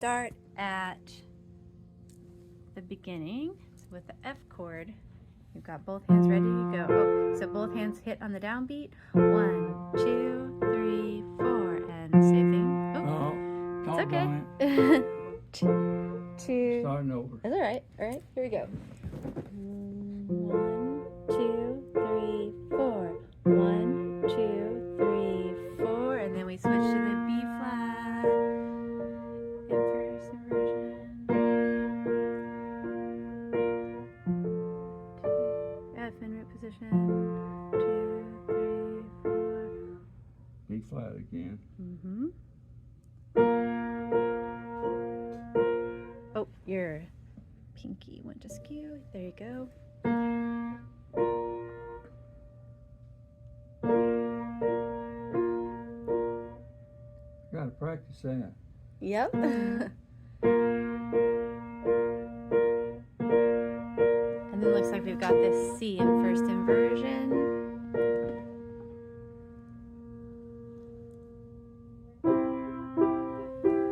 Start at the beginning with the F chord. You've got both hands ready to go. Oh, so both hands hit on the downbeat. 1, 2, 3, 4, and same thing. Oh, it's okay. Two. Starting over. That's all right. All right, here we go. 1, 2, 3, 4. 1, 2, 3, 4, and then we switch to the B flat. Inverse inversion. F in root position. 2, 3, 4. B flat again. Oh, your pinky went askew. There you go. Gotta practice that. Yep. And then looks like we've got this C in first inversion.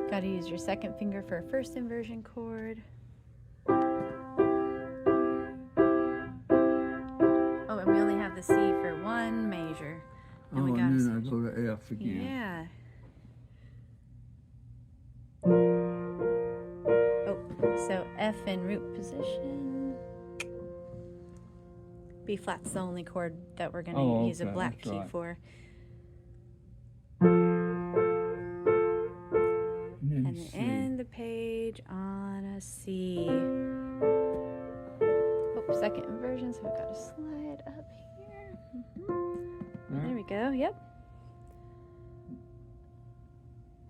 Got to use your second finger for a first inversion chord. Oh, and we only have the C for one measure. And we got and then I go to F again. Yeah. Oh, so F in root position. B flat's the only chord that we're going to use a black key for. And then end the page on a C. Oh, second inversion, so we've got to slide up here. There we go, yep.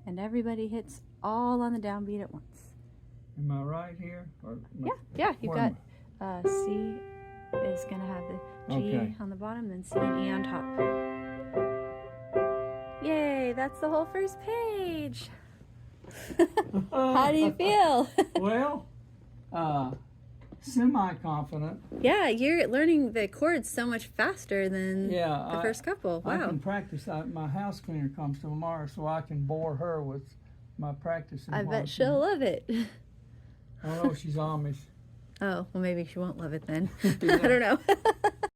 And everybody hits all on the downbeat at once. Am I right here? Or Yeah, you've got C is going to have the G on the bottom, then C and E on top. Yay, that's the whole first page. How do you feel? Well, semi-confident. Yeah, you're learning the chords so much faster than the first couple. Wow. I can practice. My house cleaner comes tomorrow, so I can bore her with my practicing. I bet she'll love it. I don't know, she's Amish. Oh, well, maybe she won't love it then. I don't know.